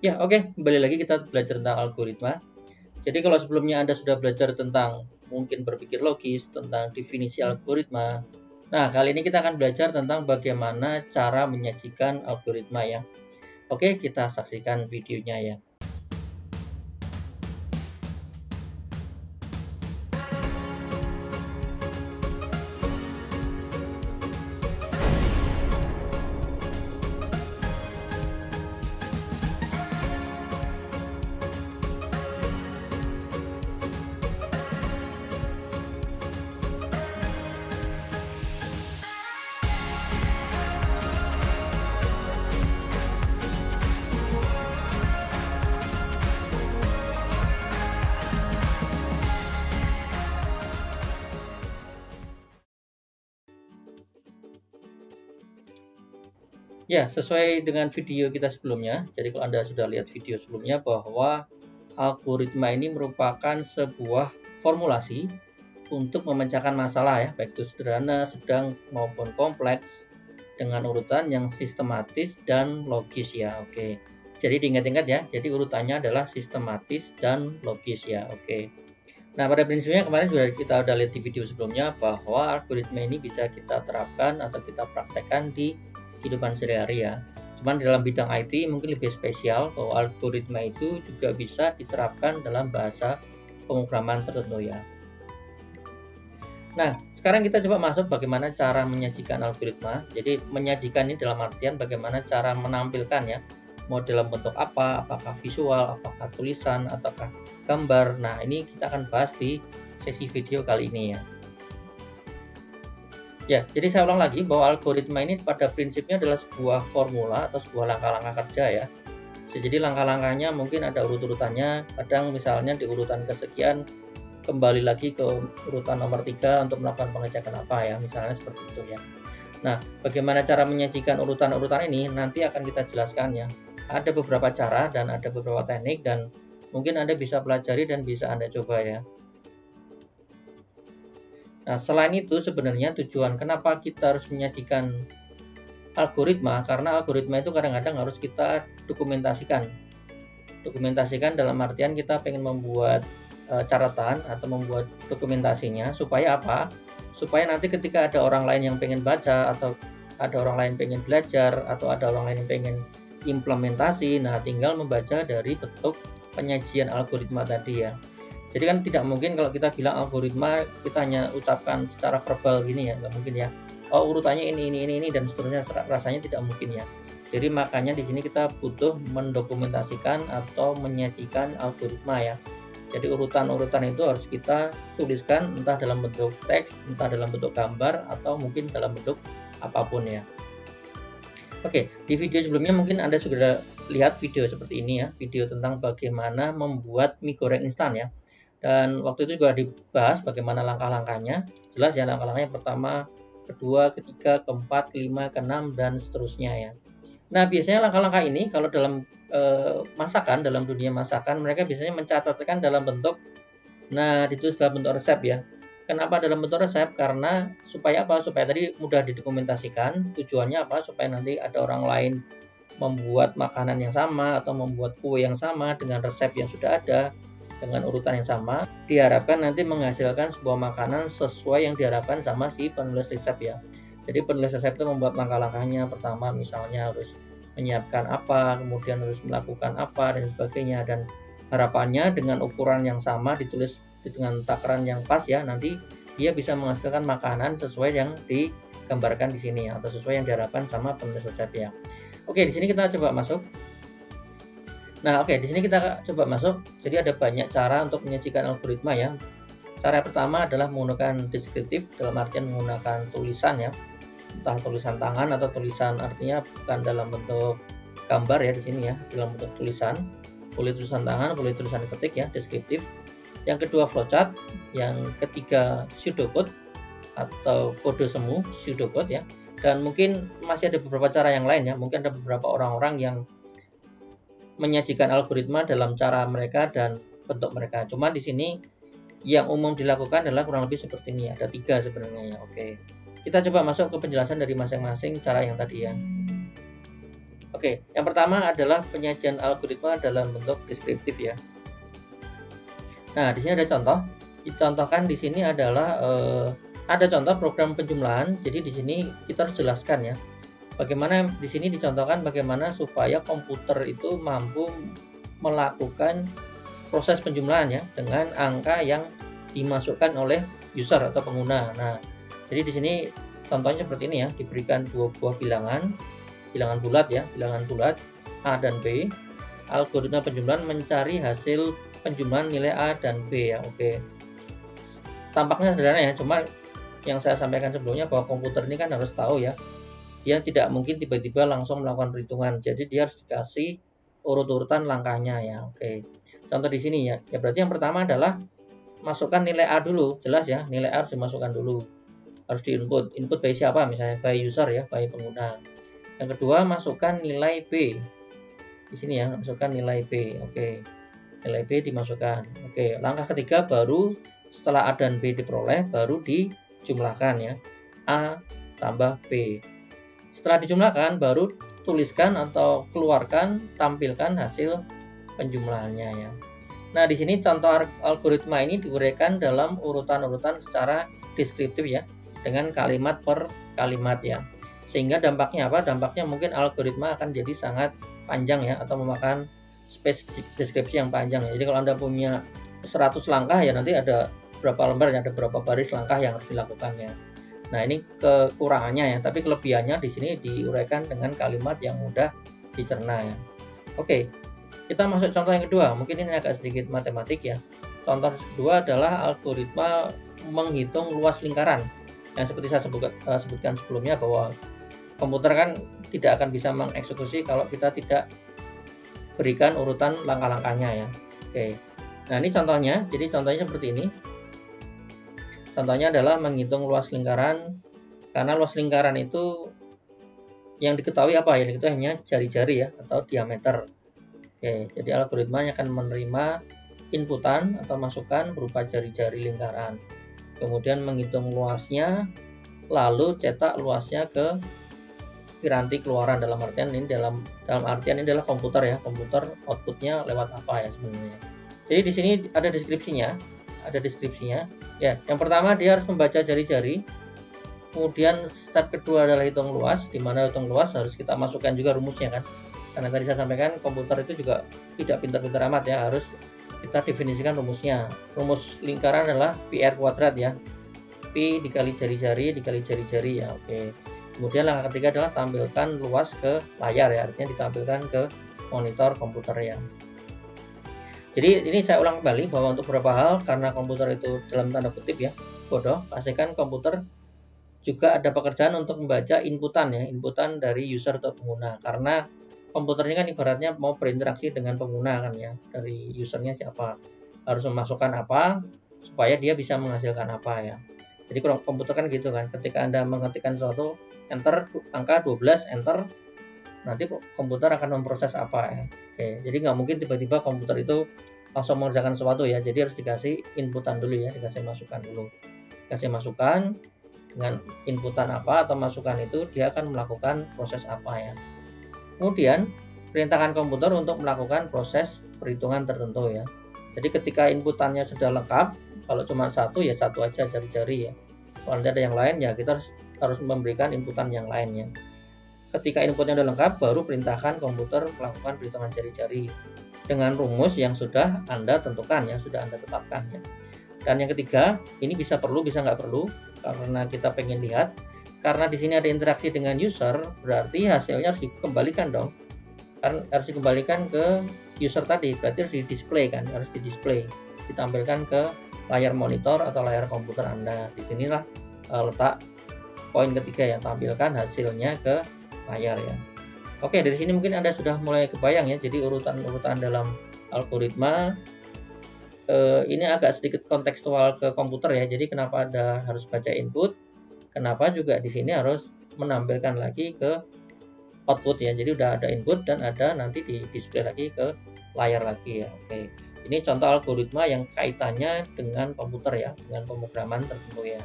Ya, oke, kembali lagi kita belajar tentang algoritma. Jadi kalau sebelumnya Anda sudah belajar tentang mungkin berpikir logis, tentang definisi algoritma. Nah, kali ini kita akan belajar tentang bagaimana cara menyajikan algoritma ya. Oke, kita saksikan videonya ya. Ya, sesuai dengan video kita sebelumnya. Jadi kalau Anda sudah lihat video sebelumnya bahwa algoritma ini merupakan sebuah formulasi untuk memecahkan masalah ya, baik itu sederhana, sedang maupun kompleks dengan urutan yang sistematis dan logis ya. Oke. Jadi diingat-ingat ya. Jadi urutannya adalah sistematis dan logis ya. Oke. Nah, pada prinsipnya kemarin kita udah lihat di video sebelumnya bahwa algoritma ini bisa kita terapkan atau kita praktekkan di kehidupan sehari-hari ya. Cuman di dalam bidang IT mungkin lebih spesial bahwa algoritma itu juga bisa diterapkan dalam bahasa pemrograman tertentu ya. Nah, sekarang kita coba masuk bagaimana cara menyajikan algoritma. Jadi menyajikan ini dalam artian bagaimana cara menampilkan ya. Mau dalam bentuk apa, apakah visual, apakah tulisan, ataukah gambar. Nah, ini kita akan bahas di sesi video kali ini ya. Ya, jadi saya ulang lagi bahwa algoritma ini pada prinsipnya adalah sebuah formula atau sebuah langkah-langkah kerja ya. Jadi langkah-langkahnya mungkin ada urut-urutannya, kadang misalnya di urutan kesekian kembali lagi ke urutan nomor 3 untuk melakukan pengecekan apa ya, misalnya seperti itu ya. Nah, bagaimana cara menyajikan urutan-urutan ini nanti akan kita jelaskan ya. Ada beberapa cara dan ada beberapa teknik dan mungkin Anda bisa pelajari dan bisa Anda coba ya. Nah, selain itu sebenarnya tujuan kenapa kita harus menyajikan algoritma, karena algoritma itu kadang-kadang harus kita dokumentasikan. Dokumentasikan dalam artian kita pengen membuat catatan atau membuat dokumentasinya supaya apa? Supaya nanti ketika ada orang lain yang pengen baca atau ada orang lain pengen belajar atau ada orang lain yang pengen implementasi, nah tinggal membaca dari bentuk penyajian algoritma tadi ya. Jadi kan tidak mungkin kalau kita bilang algoritma kita hanya ucapkan secara verbal gini ya, nggak mungkin ya. Oh urutannya ini dan seterusnya, rasanya tidak mungkin ya. Jadi makanya di sini kita butuh mendokumentasikan atau menyajikan algoritma ya. Jadi urutan-urutan itu harus kita tuliskan entah dalam bentuk teks, entah dalam bentuk gambar, atau mungkin dalam bentuk apapun ya. Oke, di video sebelumnya mungkin Anda sudah lihat video seperti ini ya, video tentang bagaimana membuat mie goreng instan ya. Dan waktu itu juga dibahas bagaimana langkah-langkahnya. Jelas ya langkah-langkahnya pertama, kedua, ketiga, keempat, kelima, keenam, dan seterusnya ya. Nah, biasanya langkah-langkah ini kalau dalam masakan, dalam dunia masakan, mereka biasanya mencatatkan dalam bentuk, nah ditulis dalam bentuk resep ya. Kenapa dalam bentuk resep? Karena supaya apa? Supaya tadi mudah didokumentasikan. Tujuannya apa? Supaya nanti ada orang lain membuat makanan yang sama atau membuat kue yang sama dengan resep yang sudah ada, dengan urutan yang sama, diharapkan nanti menghasilkan sebuah makanan sesuai yang diharapkan sama si penulis resep ya. Jadi penulis resep itu membuat langkah-langkahnya, pertama misalnya harus menyiapkan apa, kemudian harus melakukan apa dan sebagainya, dan harapannya dengan ukuran yang sama ditulis dengan takaran yang pas ya, nanti dia bisa menghasilkan makanan sesuai yang digambarkan di sini atau sesuai yang diharapkan sama penulis resep ya. Oke, di sini kita coba masuk. Nah, oke, di sini kita coba masuk. Jadi ada banyak cara untuk menyajikan algoritma ya. Cara pertama adalah menggunakan deskriptif, dalam artian menggunakan tulisan ya. Entah tulisan tangan atau tulisan, artinya bukan dalam bentuk gambar ya di sini ya, dalam bentuk tulisan. Boleh tulisan tangan, boleh tulisan ketik ya, deskriptif. Yang kedua flowchart, yang ketiga pseudocode atau kode semu, pseudocode ya. Dan mungkin masih ada beberapa cara yang lain ya. Mungkin ada beberapa orang-orang yang menyajikan algoritma dalam cara mereka dan bentuk mereka. Cuma di sini yang umum dilakukan adalah kurang lebih seperti ini. Ada 3 sebenarnya ya. Oke. Kita coba masuk ke penjelasan dari masing-masing cara yang tadi ya. Oke, yang pertama adalah penyajian algoritma dalam bentuk deskriptif ya. Nah, di sini ada contoh. Dicontohkan di sini adalah ada contoh program penjumlahan. Jadi di sini kita harus jelaskan ya. Bagaimana di sini dicontohkan bagaimana supaya komputer itu mampu melakukan proses penjumlahan ya dengan angka yang dimasukkan oleh user atau pengguna. Nah, jadi di sini contohnya seperti ini ya, diberikan dua buah bilangan bulat ya, bilangan bulat A dan B. Algoritma penjumlahan mencari hasil penjumlahan nilai A dan B ya. Oke. Tampaknya sederhana ya, cuma yang saya sampaikan sebelumnya bahwa komputer ini kan harus tahu ya, dia tidak mungkin tiba-tiba langsung melakukan perhitungan. Jadi dia harus dikasih urut-urutan langkahnya ya. Oke. Contoh di sini ya. Ya berarti yang pertama adalah masukkan nilai A dulu. Jelas ya, nilai A harus dimasukkan dulu. Harus diinput. Input by siapa? Misalnya by user ya, by pengguna. Yang kedua, masukkan nilai B. Di sini ya, masukkan nilai B. Oke. Nilai B dimasukkan. Oke, langkah ketiga baru setelah A dan B diperoleh baru dijumlahkan ya. A tambah B. Setelah dijumlahkan, baru tuliskan atau keluarkan, tampilkan hasil penjumlahannya ya. Nah, di sini contoh algoritma ini diuraikan dalam urutan-urutan secara deskriptif ya, dengan kalimat per kalimat ya. Sehingga dampaknya apa? Dampaknya mungkin algoritma akan jadi sangat panjang ya, atau memakan space deskripsi yang panjang ya. Jadi kalau Anda punya 100 langkah ya, nanti ada berapa lembar ya, ada berapa baris langkah yang harus dilakukan ya. Nah, ini kekurangannya ya, tapi kelebihannya di sini diuraikan dengan kalimat yang mudah dicerna ya. Oke, kita masuk contoh yang kedua. Mungkin ini agak sedikit matematik ya. Contoh kedua adalah algoritma menghitung luas lingkaran. Yang seperti saya sebutkan sebelumnya bahwa komputer kan tidak akan bisa mengeksekusi kalau kita tidak berikan urutan langkah-langkahnya ya. Oke. Nah, ini contohnya. Jadi contohnya seperti ini. Contohnya adalah menghitung luas lingkaran, karena luas lingkaran itu yang diketahui apa ya? Itu hanya jari-jari ya, atau diameter. Oke, jadi algoritmanya akan menerima inputan atau masukan berupa jari-jari lingkaran. Kemudian menghitung luasnya, lalu cetak luasnya ke piranti keluaran. Dalam artian ini adalah komputer ya. Komputer outputnya lewat apa ya sebenarnya. Jadi di sini ada deskripsinya. Ya, yang pertama dia harus membaca jari-jari. Kemudian step kedua adalah hitung luas, di mana hitung luas harus kita masukkan juga rumusnya kan. Karena tadi saya sampaikan komputer itu juga tidak pintar-pintar amat ya, harus kita definisikan rumusnya. Rumus lingkaran adalah PR kuadrat ya. P dikali jari-jari dikali jari-jari ya. Oke. Kemudian langkah ketiga adalah tampilkan luas ke layar ya, artinya ditampilkan ke monitor komputer ya. Jadi ini saya ulang kembali bahwa untuk beberapa hal, karena komputer itu dalam tanda kutip ya bodoh, pastikan komputer juga ada pekerjaan untuk membaca inputan dari user atau pengguna. Karena komputer ini kan ibaratnya mau berinteraksi dengan pengguna kan ya, dari usernya siapa, harus memasukkan apa supaya dia bisa menghasilkan apa ya. Jadi kalau komputer kan gitu kan, ketika Anda mengetikkan sesuatu, enter angka 12, enter, nanti komputer akan memproses apa ya. Oke, jadi nggak mungkin tiba-tiba komputer itu langsung mengerjakan sesuatu ya, jadi harus dikasih inputan dulu ya, dikasih masukan dulu. Dikasih masukan, dengan inputan apa atau masukan itu dia akan melakukan proses apa ya. Kemudian perintahkan komputer untuk melakukan proses perhitungan tertentu ya. Jadi ketika inputannya sudah lengkap, kalau cuma satu ya satu aja jari-jari ya. Kalau ada yang lain ya kita harus memberikan inputan yang lainnya. Ketika inputnya sudah lengkap, baru perintahkan komputer melakukan perhitungan jari-jari dengan rumus yang sudah Anda tentukan ya, sudah Anda tetapkan ya. Dan yang ketiga, ini bisa perlu, bisa nggak perlu, karena kita pengen lihat. Karena di sini ada interaksi dengan user, berarti hasilnya harus dikembalikan dong. Karena harus dikembalikan ke user tadi, berarti harus di-display kan, harus di-display, ditampilkan ke layar monitor atau layar komputer Anda. Di sinilah letak poin ketiga yang tampilkan hasilnya ke layar ya. Oke, dari sini mungkin Anda sudah mulai kebayang ya. Jadi urutan-urutan dalam algoritma ini agak sedikit kontekstual ke komputer ya. Jadi kenapa Anda harus baca input? Kenapa juga di sini harus menampilkan lagi ke output ya. Jadi udah ada input dan ada nanti di display lagi ke layar lagi ya. Oke. Ini contoh algoritma yang kaitannya dengan komputer ya, dengan pemrograman tertentu ya.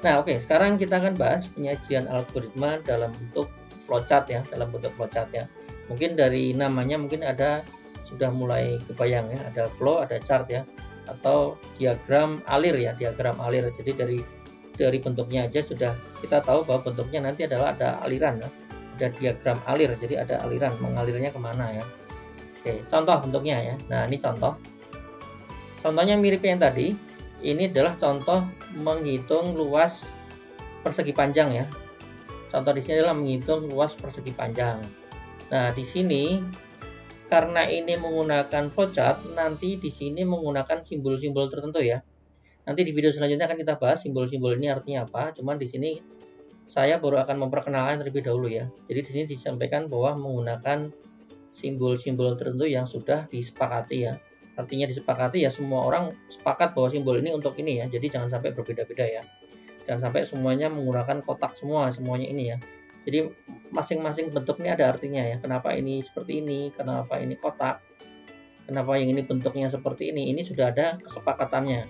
Nah, oke, sekarang kita akan bahas penyajian algoritma dalam bentuk flowchart ya, dalam bentuk flowchart ya. Mungkin dari namanya mungkin ada sudah mulai kebayang ya, ada flow, ada chart ya, atau diagram alir ya, diagram alir. Jadi dari bentuknya aja sudah kita tahu bahwa bentuknya nanti adalah ada aliran ya, ada diagram alir, jadi ada aliran mengalirnya kemana ya. Oke, contoh bentuknya ya. Nah, ini contohnya mirip yang tadi. Ini adalah contoh menghitung luas persegi panjang ya. Contoh di sini adalah menghitung luas persegi panjang. Nah, di sini karena ini menggunakan flowchart, nanti di sini menggunakan simbol-simbol tertentu ya. Nanti di video selanjutnya akan kita bahas simbol-simbol ini artinya apa. Cuman di sini saya baru akan memperkenalkan terlebih dahulu ya. Jadi di sini disampaikan bahwa menggunakan simbol-simbol tertentu yang sudah disepakati ya. Artinya disepakati ya, semua orang sepakat bahwa simbol ini untuk ini ya. Jadi jangan sampai berbeda-beda ya. Jangan sampai semuanya menggunakan kotak semuanya ini ya. Jadi masing-masing bentuk ini ada artinya ya. Kenapa ini seperti ini, kenapa ini kotak, kenapa yang ini bentuknya seperti ini sudah ada kesepakatannya.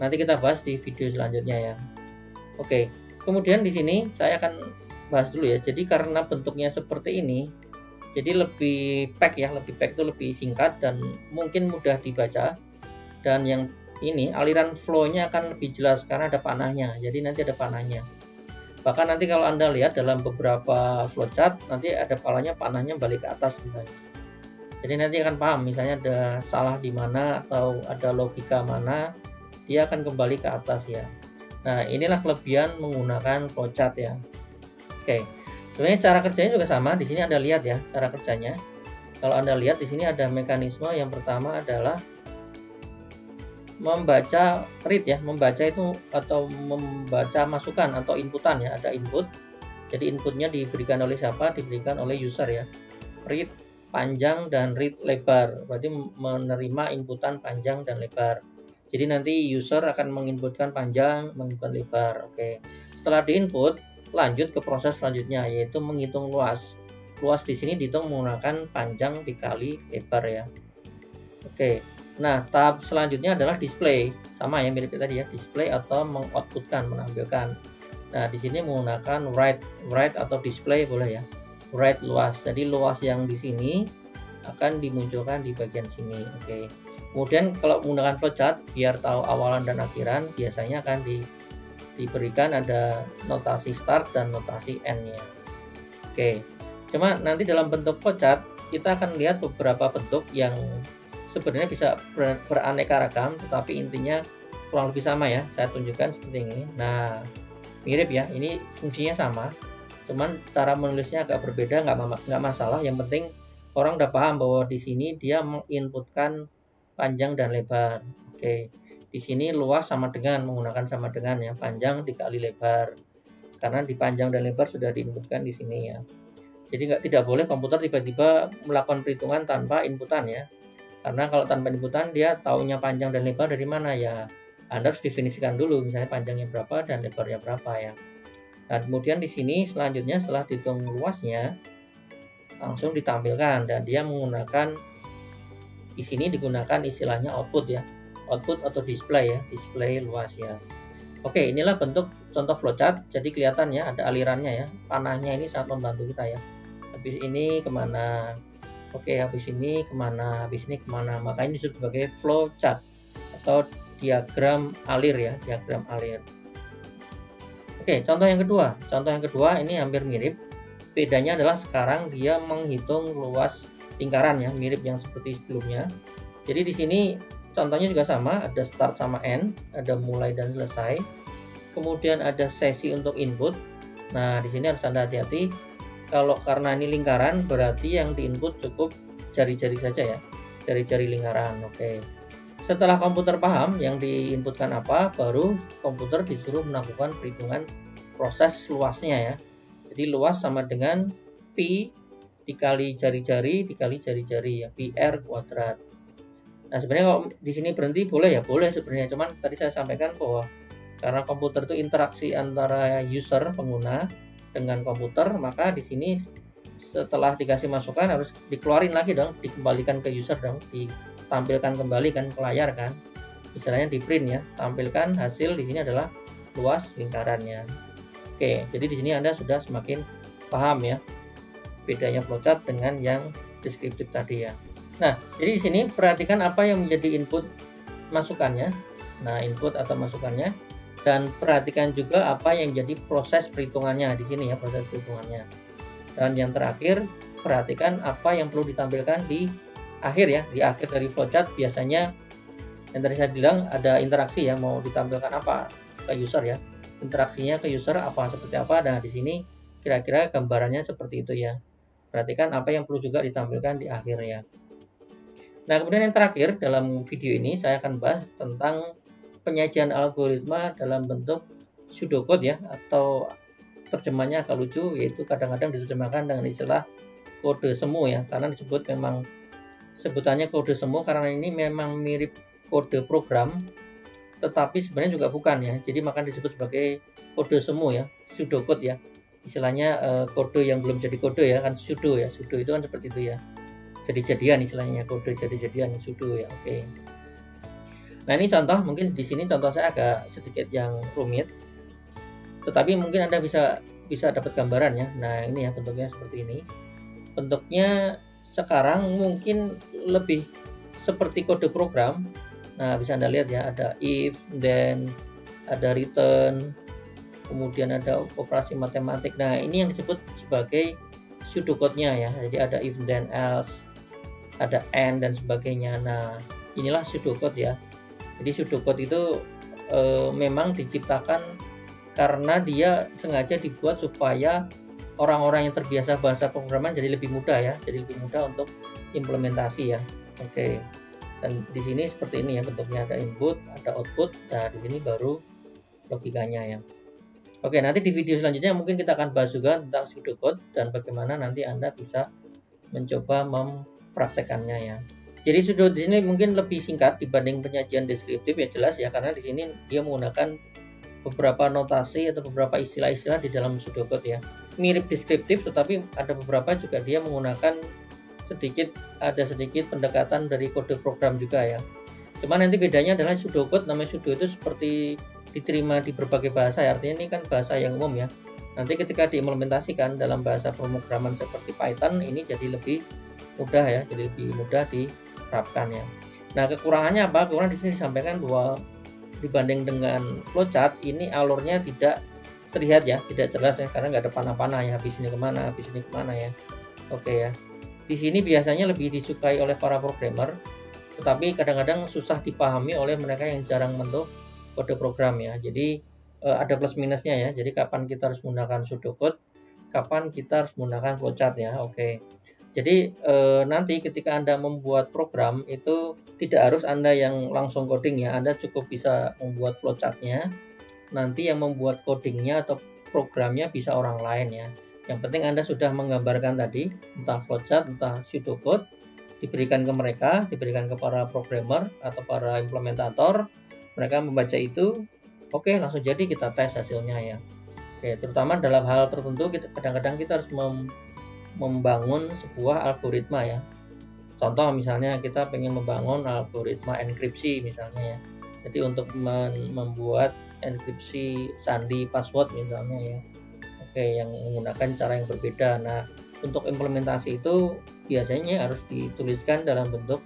Nanti kita bahas di video selanjutnya ya. Oke, kemudian di sini saya akan bahas dulu ya. Jadi karena bentuknya seperti ini, jadi lebih pack ya, lebih pack itu lebih singkat dan mungkin mudah dibaca. Dan yang ini aliran flow-nya akan lebih jelas karena ada panahnya. Jadi nanti ada panahnya. Bahkan nanti kalau Anda lihat dalam beberapa flowchart, nanti ada panahnya balik ke atas misalnya. Jadi nanti akan paham misalnya ada salah di mana atau ada logika mana, dia akan kembali ke atas ya. Nah, inilah kelebihan menggunakan flowchart ya. Oke. Sebenarnya cara kerjanya juga sama. Di sini Anda lihat ya cara kerjanya. Kalau Anda lihat di sini ada mekanisme yang pertama adalah membaca read ya, membaca itu atau membaca masukan atau inputan ya, ada input. Jadi inputnya diberikan oleh siapa? Diberikan oleh user ya. Read panjang dan read lebar. Berarti menerima inputan panjang dan lebar. Jadi nanti user akan menginputkan panjang, menginputkan lebar. Oke. Setelah diinput, lanjut ke proses selanjutnya yaitu menghitung luas. Luas di sini dihitung menggunakan panjang dikali lebar ya. Oke. Nah, tahap selanjutnya adalah display. Sama ya mirip tadi ya, display atau mengoutputkan, menampilkan. Nah, di sini menggunakan write atau display boleh ya. Write luas. Jadi luas yang di sini akan dimunculkan di bagian sini. Oke. Kemudian kalau menggunakan flowchart biar tahu awalan dan akhiran, biasanya akan diberikan ada notasi start dan notasi end-nya. Oke, cuma nanti dalam bentuk flowchart kita akan lihat beberapa bentuk yang sebenarnya bisa beraneka ragam, tetapi intinya kurang lebih sama ya. Saya tunjukkan seperti ini. Nah, mirip ya, ini fungsinya sama, cuman cara menulisnya agak berbeda, nggak masalah. Yang penting orang udah paham bahwa di sini dia menginputkan panjang dan lebar. Oke. Di sini luas sama dengan menggunakan sama dengan ya, panjang dikali lebar. Karena di panjang dan lebar sudah diinputkan di sini ya. Jadi tidak boleh komputer tiba-tiba melakukan perhitungan tanpa inputan ya. Karena kalau tanpa inputan dia taunya panjang dan lebar dari mana ya. Anda harus definisikan dulu misalnya panjangnya berapa dan lebarnya berapa ya. Nah, kemudian di sini selanjutnya setelah dihitung luasnya langsung ditampilkan dan dia menggunakan di sini digunakan istilahnya output ya. Output atau display ya, display luas ya. Oke, inilah bentuk contoh flowchart. Jadi kelihatan ya ada alirannya ya. Panahnya ini sangat membantu kita ya. Habis ini kemana? Oke, habis ini kemana? Habis ini kemana? Makanya disebut sebagai flowchart atau diagram alir ya, diagram alir. Oke, contoh yang kedua. Contoh yang kedua ini hampir mirip. Bedanya adalah sekarang dia menghitung luas lingkaran ya, mirip yang seperti sebelumnya. Jadi di sini contohnya juga sama, ada start sama end, ada mulai dan selesai. Kemudian ada sesi untuk input. Nah, di sini harus Anda hati-hati. Kalau karena ini lingkaran, berarti yang diinput cukup jari-jari saja ya. Jari-jari lingkaran. Oke. Setelah komputer paham yang diinputkan apa, baru komputer disuruh melakukan perhitungan proses luasnya ya. Jadi luas sama dengan pi dikali jari-jari dikali jari-jari ya, pi r kuadrat. Nah, sebenarnya kalau di sini berhenti boleh ya, boleh sebenarnya. Cuman tadi saya sampaikan bahwa karena komputer itu interaksi antara user pengguna dengan komputer, maka di sini setelah dikasih masukan harus dikeluarin lagi dong, dikembalikan ke user dong, ditampilkan kembali kan ke layar kan. Istilahnya di print ya, tampilkan hasil di sini adalah luas lingkarannya. Oke, jadi di sini Anda sudah semakin paham ya bedanya flowchart dengan yang deskriptif tadi ya. Nah, jadi di sini perhatikan apa yang menjadi input masukannya. Nah, input atau masukannya, dan perhatikan juga apa yang jadi proses perhitungannya di sini ya, proses perhitungannya. Dan yang terakhir, perhatikan apa yang perlu ditampilkan di akhir ya, di akhir dari flowchart biasanya yang tadi saya bilang ada interaksi ya, mau ditampilkan apa ke user ya, interaksinya ke user apa seperti apa. Nah, di sini kira-kira gambarannya seperti itu ya. Perhatikan apa yang perlu juga ditampilkan di akhir ya. Nah, kemudian yang terakhir dalam video ini saya akan bahas tentang penyajian algoritma dalam bentuk pseudocode ya, atau terjemahnya agak lucu, yaitu kadang-kadang diterjemahkan dengan istilah kode semu ya, karena disebut memang sebutannya kode semu karena ini memang mirip kode program, tetapi sebenarnya juga bukan ya. Jadi maka disebut sebagai kode semu ya, pseudocode ya. Istilahnya kode yang belum jadi kode ya, kan pseudo ya. Pseudo itu kan seperti itu ya. Jadi-jadian istilahnya, kode jadi-jadian pseudo ya. Oke. Nah, ini contoh, mungkin di sini contoh saya agak sedikit yang rumit. Tetapi mungkin Anda bisa dapat gambaran ya. Nah, ini ya bentuknya seperti ini. Bentuknya sekarang mungkin lebih seperti kode program. Nah, bisa Anda lihat ya, ada if, then, ada return, kemudian ada operasi matematik. Nah, ini yang disebut sebagai pseudocode-nya ya. Jadi ada if, then, else, ada and, dan sebagainya. Nah, inilah pseudocode ya. Jadi pseudocode itu memang diciptakan karena dia sengaja dibuat supaya orang-orang yang terbiasa bahasa pemrograman jadi lebih mudah ya, jadi lebih mudah untuk implementasi ya. Oke. Dan di sini seperti ini ya bentuknya, ada input, ada output. Nah, di sini baru logikanya ya. Oke, nanti di video selanjutnya mungkin kita akan bahas juga tentang pseudocode dan bagaimana nanti Anda bisa mencoba mempraktekannya ya. Jadi pseudocode di sini mungkin lebih singkat dibanding penyajian deskriptif ya, jelas ya, karena di sini dia menggunakan beberapa notasi atau beberapa istilah-istilah di dalam pseudocode ya. Mirip deskriptif, tetapi ada beberapa juga dia menggunakan sedikit pendekatan dari kode program juga ya. Cuma nanti bedanya adalah pseudocode, namanya pseudo itu seperti diterima di berbagai bahasa ya, artinya ini kan bahasa yang umum ya. Nanti ketika diimplementasikan dalam bahasa pemrograman seperti Python, ini jadi lebih mudah ya, jadi lebih mudah diterapkan ya. Nah, kekurangannya apa? Kekurangan di sini disampaikan bahwa dibanding dengan flowchart, ini alurnya tidak terlihat ya, tidak jelas ya, karena nggak ada panah-panah ya, habis ini kemana ya. Oke ya. Di sini biasanya lebih disukai oleh para programmer, tetapi kadang-kadang susah dipahami oleh mereka yang jarang menyentuh kode program ya. Jadi ada plus minusnya ya. Jadi kapan kita harus menggunakan pseudocode, kapan kita harus menggunakan flowchart ya. Oke. Jadi nanti ketika Anda membuat program itu tidak harus Anda yang langsung coding ya. Anda cukup bisa membuat flowchart-nya. Nanti yang membuat codingnya atau programnya bisa orang lain ya. Yang penting Anda sudah menggambarkan tadi, entah flowchart, entah pseudocode, diberikan ke mereka, diberikan ke para programmer atau para implementator. Mereka membaca itu, oke, langsung jadi kita tes hasilnya ya. Oke, terutama dalam hal tertentu kadang-kadang kita harus membangun sebuah algoritma ya. Contoh misalnya kita pengen membangun algoritma enkripsi misalnya ya. Jadi untuk membuat enkripsi sandi password misalnya ya. Oke, yang menggunakan cara yang berbeda. Nah, untuk implementasi itu biasanya harus dituliskan dalam bentuk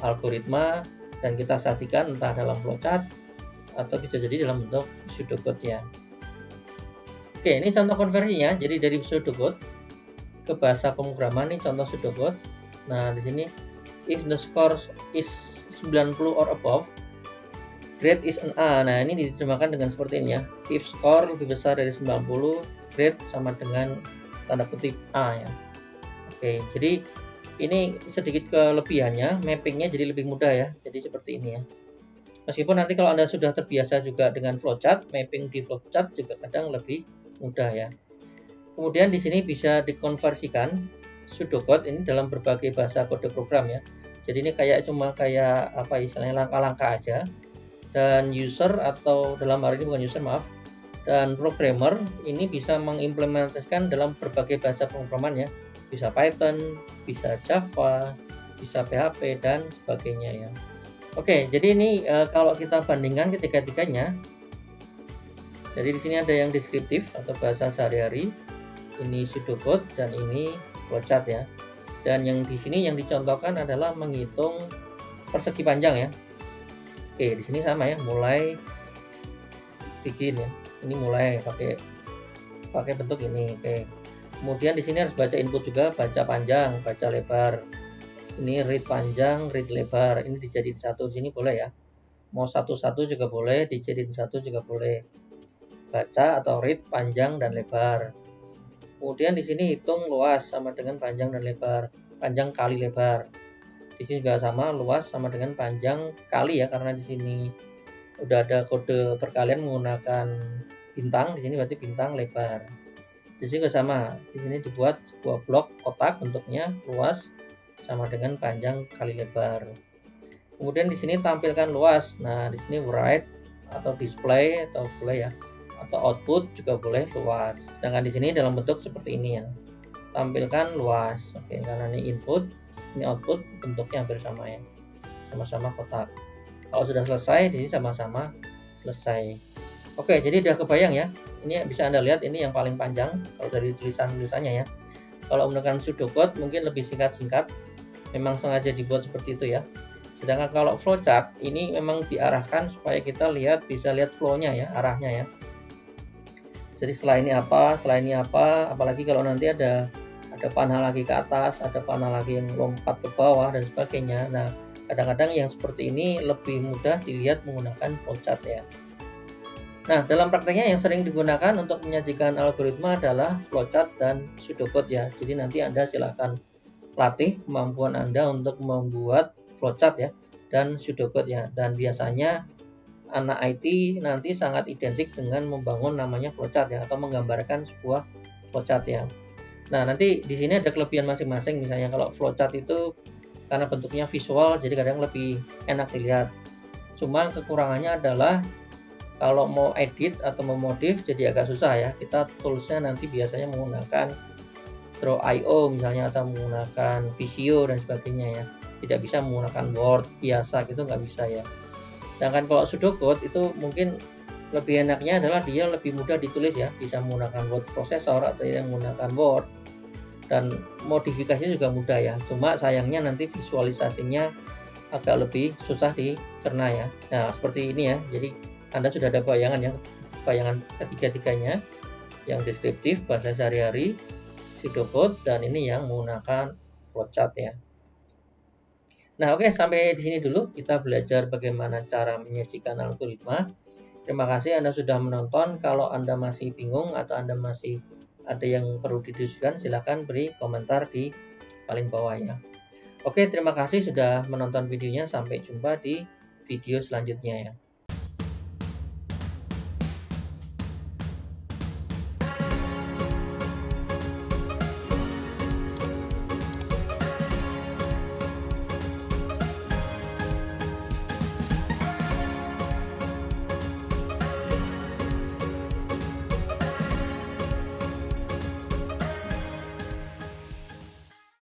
algoritma dan kita sajikan entah dalam flowchart atau bisa jadi dalam bentuk pseudocode ya. Oke, ini contoh konversinya. Jadi dari pseudocode ke bahasa pemrograman, ini contoh pseudocode. Nah, di sini if the score is 90 or above, grade is an A. Nah, ini diterjemahkan dengan seperti ini ya. If score lebih besar dari 90, grade sama dengan tanda kutip A ya. Oke, jadi ini sedikit kelebihannya, mappingnya jadi lebih mudah ya. Jadi seperti ini ya. Meskipun nanti kalau Anda sudah terbiasa juga dengan flowchart, mapping di flowchart juga kadang lebih mudah ya. Kemudian di sini bisa dikonversikan pseudocode ini dalam berbagai bahasa kode program ya. Jadi ini cuma kayak apa istilahnya langkah-langkah aja. Dan user atau dalam hal ini bukan user maaf, dan programmer ini bisa mengimplementasikan dalam berbagai bahasa pemrograman ya. Bisa Python, bisa Java, bisa PHP dan sebagainya ya. Oke, jadi ini kalau kita bandingkan ketiga-tiganya, jadi di sini ada yang deskriptif atau bahasa sehari-hari, ini pseudocode dan ini flowchart ya. Dan yang di sini yang dicontohkan adalah menghitung persegi panjang ya. Oke, di sini sama ya, mulai bikin ya. Ini mulai pakai bentuk ini. Oke. Kemudian di sini harus baca input juga, baca panjang, baca lebar. Ini read panjang, read lebar. Ini dijadiin satu di sini boleh ya. Mau satu-satu juga boleh, dijadiin satu juga boleh. Baca atau read panjang dan lebar. Kemudian di sini hitung luas sama dengan panjang dan lebar. Panjang kali lebar. Di sini juga sama, luas sama dengan panjang kali ya, karena di sini udah ada kode perkalian menggunakan bintang. Di sini berarti bintang lebar. Di sini juga sama. Di sini dibuat sebuah blok kotak bentuknya, luas sama dengan panjang kali lebar. Kemudian di sini tampilkan luas. Nah, di sini write atau display atau boleh ya, atau output juga boleh luas. Sedangkan di sini dalam bentuk seperti ini ya. Tampilkan luas. Oke, karena ini input, ini output, bentuknya hampir sama ya. Sama-sama kotak. Kalau sudah selesai, di sini sama-sama selesai. Oke, jadi udah kebayang ya. Ini bisa Anda lihat, ini yang paling panjang kalau dari tulisannya ya. Kalau menggunakan pseudocode mungkin lebih singkat-singkat. Memang sengaja dibuat seperti itu ya. Sedangkan kalau flowchart ini memang diarahkan supaya kita bisa lihat flow-nya ya, arahnya ya. Jadi setelah ini apa, apalagi kalau nanti ada panah lagi ke atas, ada panah lagi yang lompat ke bawah dan sebagainya. Nah, kadang-kadang yang seperti ini lebih mudah dilihat menggunakan flowchart ya. Nah, dalam prakteknya yang sering digunakan untuk menyajikan algoritma adalah flowchart dan pseudocode ya. Jadi nanti Anda silakan latih kemampuan Anda untuk membuat flowchart ya dan pseudocode ya. Dan biasanya anak IT nanti sangat identik dengan membangun namanya flowchart ya, atau menggambarkan sebuah flowchart ya. Nah, nanti di sini ada kelebihan masing-masing. Misalnya kalau flowchart itu karena bentuknya visual, jadi kadang lebih enak dilihat. Cuma kekurangannya adalah kalau mau edit atau memodif jadi agak susah ya. Kita toolsnya nanti biasanya menggunakan Draw.io misalnya, atau menggunakan Visio dan sebagainya ya. Tidak bisa menggunakan Word biasa gitu, nggak bisa ya. Sedangkan kalau pseudocode itu mungkin lebih enaknya adalah dia lebih mudah ditulis ya, bisa menggunakan word processor atau yang menggunakan Word, dan modifikasinya juga mudah ya. Cuma sayangnya nanti visualisasinya agak lebih susah dicerna ya. Nah, seperti ini ya. Jadi Anda sudah ada bayangan ketiga-tiganya, yang deskriptif, bahasa sehari-hari, pseudocode, dan ini yang menggunakan flowchart ya. Nah, oke, sampai di sini dulu kita belajar bagaimana cara menyajikan algoritma. Terima kasih Anda sudah menonton. Kalau Anda masih bingung atau Anda masih ada yang perlu didiskusikan, silakan beri komentar di paling bawah ya. Oke, terima kasih sudah menonton videonya. Sampai jumpa di video selanjutnya ya.